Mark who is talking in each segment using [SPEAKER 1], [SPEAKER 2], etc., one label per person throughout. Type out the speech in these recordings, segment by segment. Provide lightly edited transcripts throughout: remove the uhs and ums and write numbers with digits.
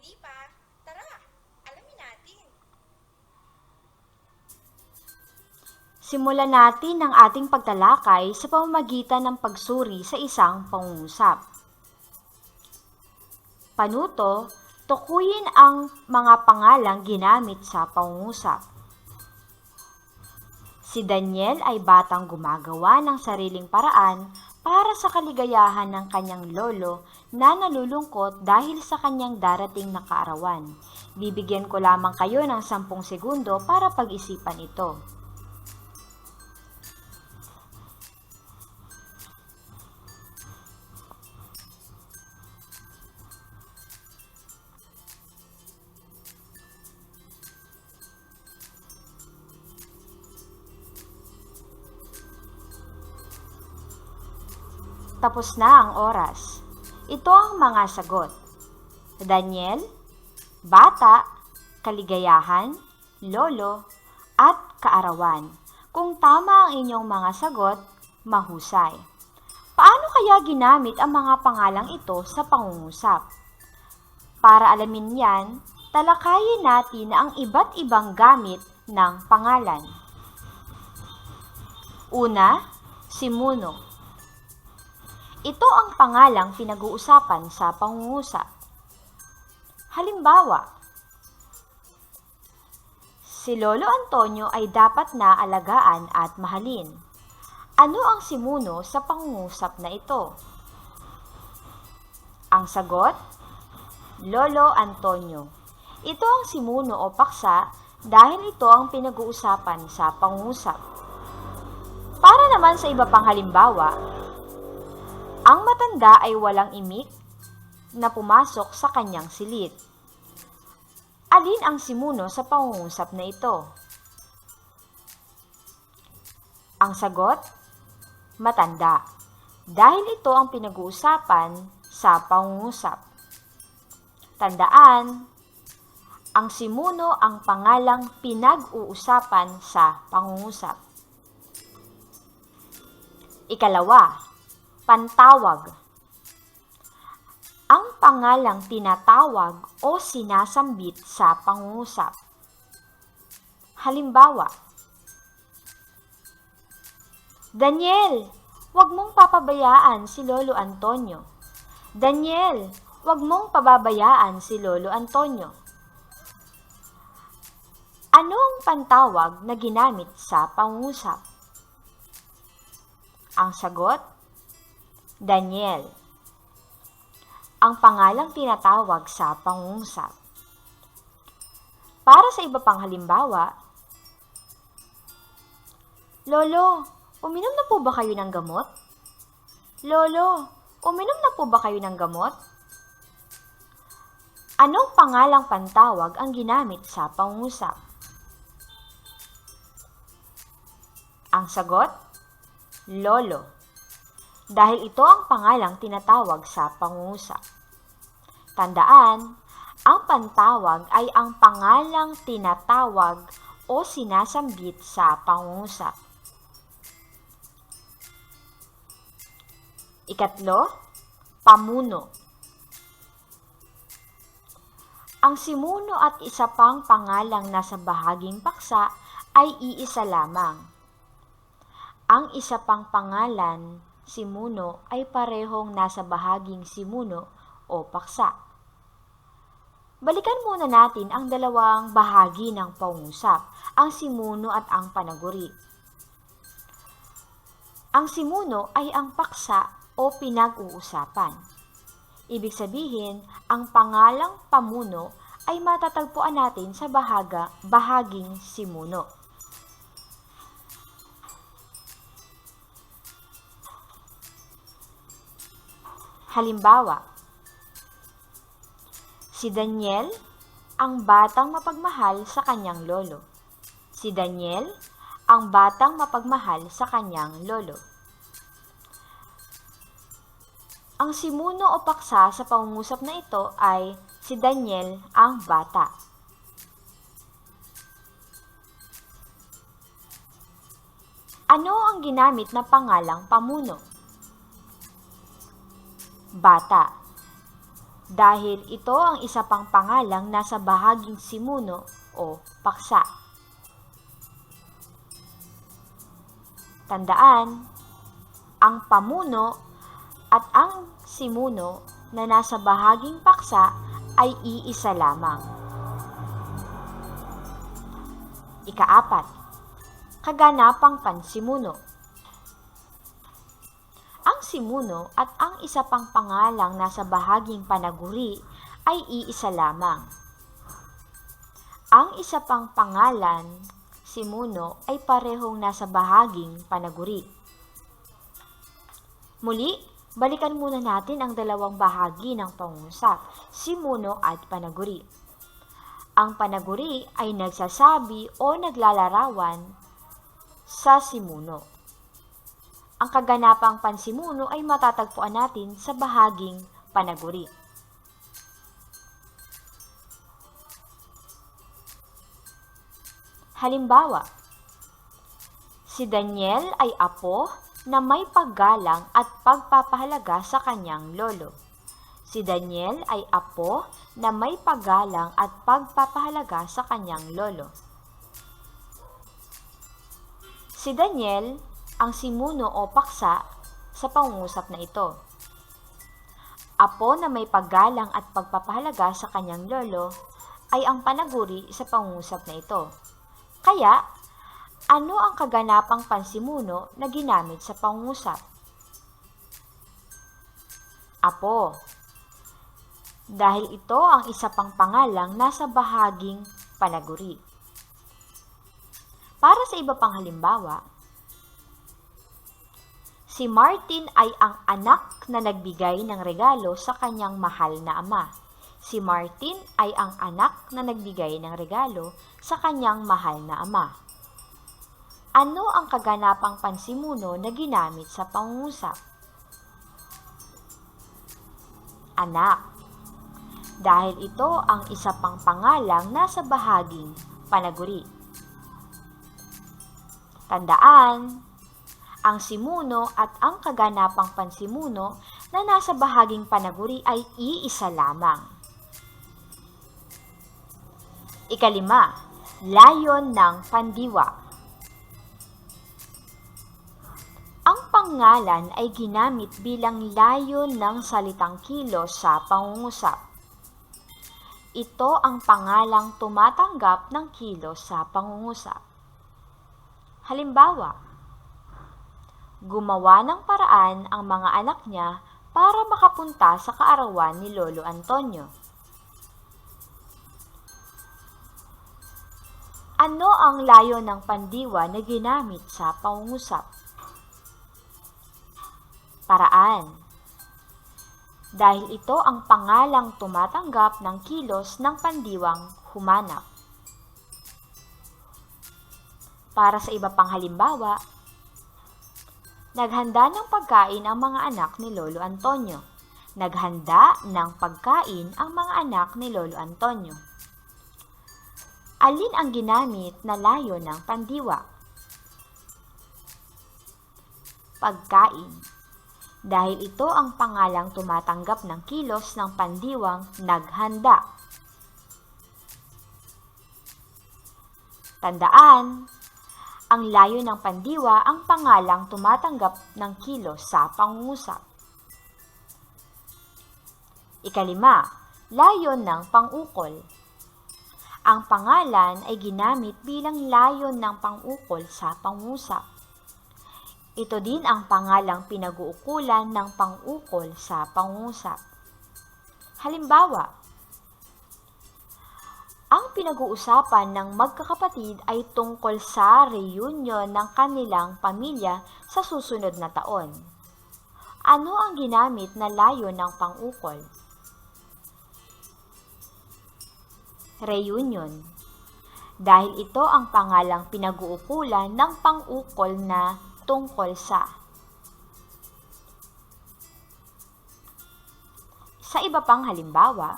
[SPEAKER 1] hindi pa, tara, alamin natin.
[SPEAKER 2] Simulan natin ang ating pagtalakay sa pamamagitan ng pagsuri sa isang pangungusap. Panuto, tukuyin ang mga pangalang ginamit sa pangungusap. Si Daniel ay batang gumagawa ng sariling paraan para sa kaligayahan ng kanyang lolo na nalulungkot dahil sa kanyang darating na kaarawan. Bibigyan ko lamang kayo ng 10 segundo para pag-isipan ito. Tapos na ang oras. Ito ang mga sagot. Daniel, bata, kaligayahan, lolo, at kaarawan. Kung tama ang inyong mga sagot, mahusay. Paano kaya ginamit ang mga pangalang ito sa pangungusap? Para alamin yan, talakayin natin ang iba't ibang gamit ng pangalan. Una, simuno. Ito ang pangalang pinag-uusapan sa pangungusap. Halimbawa, si Lolo Antonio ay dapat na alagaan at mahalin. Ano ang simuno sa pangungusap na ito? Ang sagot, Lolo Antonio. Ito ang simuno o paksa dahil ito ang pinag-uusapan sa pangungusap. Para naman sa iba pang halimbawa, ang matanda ay walang imik na pumasok sa kanyang silid. Alin ang simuno sa pangungusap na ito? Ang sagot, matanda. Dahil ito ang pinag-uusapan sa pangungusap. Tandaan, ang simuno ang pangalang pinag-uusapan sa pangungusap. Ikalawa, pantawag. Ang pangalang tinatawag o sinasambit sa pangungusap. Halimbawa, Daniel, huwag mong papabayaan si Lolo Antonio. Daniel, huwag mong pababayaan si Lolo Antonio. Ano ang pantawag na ginamit sa pangungusap? Ang sagot, Daniel. Ang pangalang tinatawag sa pangungusap. Para sa iba pang halimbawa, Lolo, uminom na po ba kayo ng gamot? Lolo, uminom na po ba kayo ng gamot? Anong pangalang pantawag ang ginamit sa pangungusap? Ang sagot, Lolo. Dahil ito ang pangalang tinatawag sa pangungusap. Tandaan, ang pantawag ay ang pangalang tinatawag o sinasambit sa pangungusap. Ikatlo, pamuno. Ang simuno at isa pang pangalang nasa bahaging paksa ay iisa lamang. Ang isa pang pangalan, simuno, ay parehong nasa bahaging simuno o paksa. Balikan muna natin ang dalawang bahagi ng pangungusap, ang simuno at ang panaguri. Ang simuno ay ang paksa o pinag-uusapan. Ibig sabihin, ang pangalang pamuno ay matatagpuan natin sa bahaging simuno. Halimbawa, si Daniel, ang batang mapagmahal sa kanyang lolo. Si Daniel, ang batang mapagmahal sa kanyang lolo. Ang simuno o paksa sa pangungusap na ito ay si Daniel, ang bata. Ano ang ginamit na pangalang pamuno? Bata. dahil ito ang isa pang pangalang nasa bahaging simuno o paksa. Tandaan, ang pamuno at ang simuno na nasa bahaging paksa ay iisa lamang. Ika-4, kaganapang pansimuno. Ang simuno at ang isa pang pangalang nasa bahaging panaguri ay iisa lamang. Ang isa pang pangalan, simuno, ay parehong nasa bahaging panaguri. Muli, balikan muna natin ang dalawang bahagi ng pangungusap, simuno at panaguri. Ang panaguri ay nagsasabi o naglalarawan sa simuno. Ang kaganapang pansimuno ay matatagpuan natin sa bahaging panaguri. Halimbawa, si Daniel ay apo na may paggalang at pagpapahalaga sa kanyang lolo. Si Daniel ay apo na may paggalang at pagpapahalaga sa kanyang lolo. Si Daniel ang simuno o paksa sa pangungusap na ito. Apo na may paggalang at pagpapahalaga sa kanyang lolo ay ang panaguri sa pangungusap na ito. Kaya, ano ang kaganapang pansimuno na ginamit sa pangungusap? Apo. Dahil ito ang isa pang pangalang nasa bahaging panaguri. Para sa iba pang halimbawa, si Martin ay ang anak na nagbigay ng regalo sa kanyang mahal na ama. Si Martin ay ang anak na nagbigay ng regalo sa kanyang mahal na ama. Ano ang kaganapang pansimuno na ginamit sa pangungusap? Anak. Dahil ito ang isa pang pangalang nasa bahaging panaguri. Tandaan, ang simuno at ang kaganapang pansimuno na nasa bahaging panaguri ay iisa lamang. Ika-5, layon ng pandiwa. Ang pangalan ay ginamit bilang layon ng salitang kilos sa pangungusap. Ito ang pangalang tumatanggap ng kilos sa pangungusap. Halimbawa, gumawa ng paraan ang mga anak niya para makapunta sa kaarawan ni Lolo Antonio. Ano ang layon ng pandiwa na ginamit sa pangungusap? Paraan. Dahil ito ang pangalang tumatanggap ng kilos ng pandiwang humanap. Para sa iba pang halimbawa, naghanda ng pagkain ang mga anak ni Lolo Antonio. Naghanda ng pagkain ang mga anak ni Lolo Antonio. Alin ang ginamit na layon ng pandiwa? Pagkain. Dahil ito ang pangalang tumatanggap ng kilos ng pandiwang naghanda. Tandaan, ang layon ng pandiwa ang pangalang tumatanggap ng kilos sa pangungusap. Ika-5, layon ng pang-ukol. Ang pangalan ay ginamit bilang layon ng pang-ukol sa pangungusap. Ito din ang pangalang pinag-uukulan ng pang-ukol sa pangungusap. Halimbawa, ang pinag-uusapan ng magkakapatid ay tungkol sa reunion ng kanilang pamilya sa susunod na taon. Ano ang ginamit na layon ng pang-ukol? Reunion. Dahil ito ang pangalang pinag-uukulan ng pang-ukol na tungkol sa. Sa iba pang halimbawa,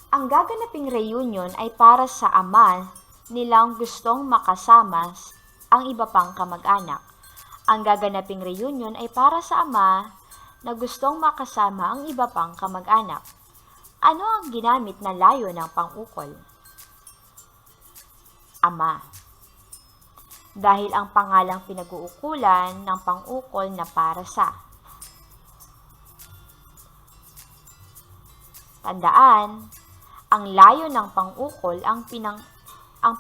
[SPEAKER 2] ang gaganaping reunion ay para sa ama nilang gustong makasama ang iba pang kamag-anak. Ang gaganaping reunion ay para sa ama na gustong makasama ang iba pang kamag-anak. Ano ang ginamit na layo ng pang-ukol? Ama. Dahil ang pangalang pinag-uukulan ng pang-ukol na para sa. Tandaan, ang layo ng pang-ukol ang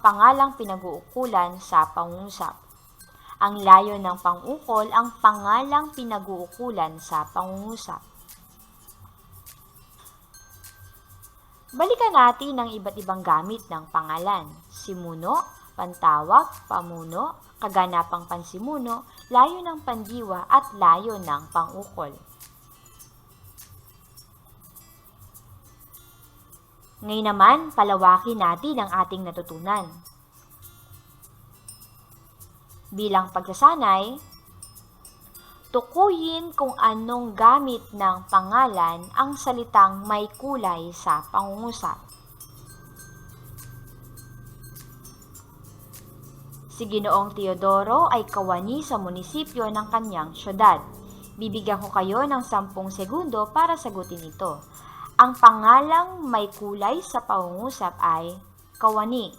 [SPEAKER 2] pangalang pinag-uukulan sa pangungusap. Ang layo ng pang-ukol ang pangalang pinag-uukulan sa pangungusap. Balikan natin ang iba't ibang gamit ng pangalan. Simuno, pantawag, pamuno, kaganapang pansimuno, layo ng pandiwa at layo ng pang-ukol. Ngayon naman, palawakin natin ang ating natutunan. Bilang pagsasanay, tukuyin kung anong gamit ng pangalan ang salitang may kulay sa pangungusap. Si Ginoong Teodoro ay kawani sa munisipyo ng kanyang syudad. Bibigyan ko kayo ng 10 segundo para sagutin ito. Ang pangalang may kulay sa pangungusap ay kawani.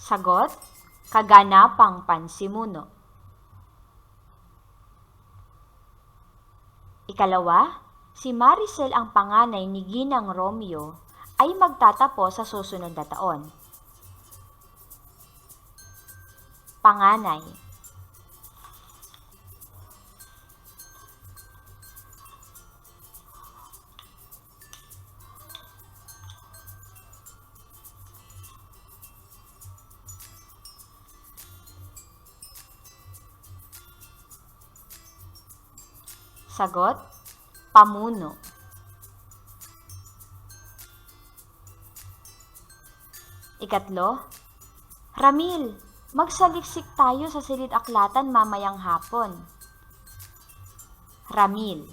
[SPEAKER 2] Sagot, kaganapang pansimuno. Ikalawa, si Maricel ang panganay ni Ginang Romeo ay magtatapos sa susunod na taon. Panganay. Sagot, pamuno. Ikatlo, Ramil, magsaliksik tayo sa silid-aklatan mamayang hapon. Ramil.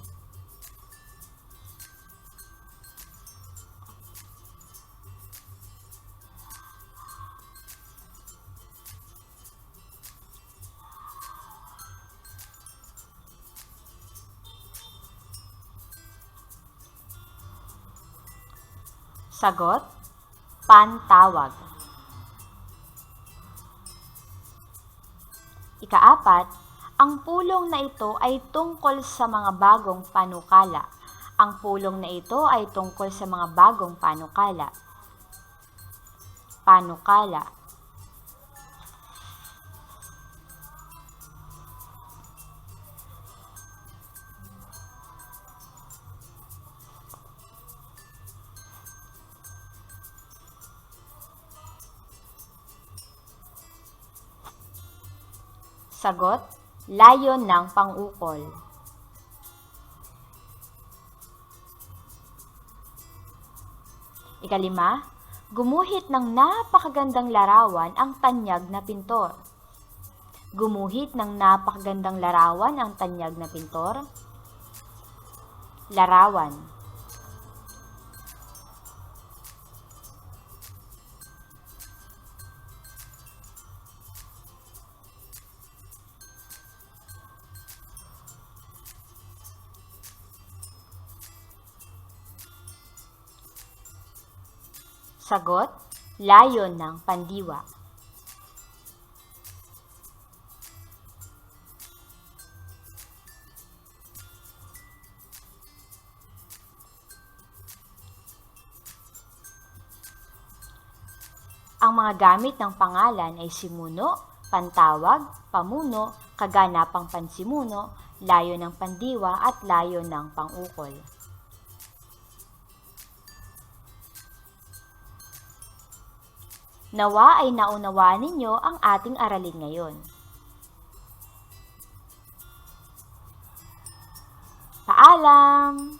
[SPEAKER 2] Sagot, pantawag. Ikaapat, ang pulong na ito ay tungkol sa mga bagong panukala. Ang pulong na ito ay tungkol sa mga bagong panukala. Panukala. Sagot, layon ng pang-ukol. Ikalima, gumuhit ng napakagandang larawan ang tanyag na pintor. Gumuhit ng napakagandang larawan ang tanyag na pintor. Larawan. Sagot, layon ng pandiwa. Ang mga gamit ng pangalan ay simuno, pantawag, pamuno, kaganapang pansimuno, layo ng pandiwa at layo ng pang-ukol. Nawa ay naunawaan ninyo ang ating aralin ngayon. Paalam!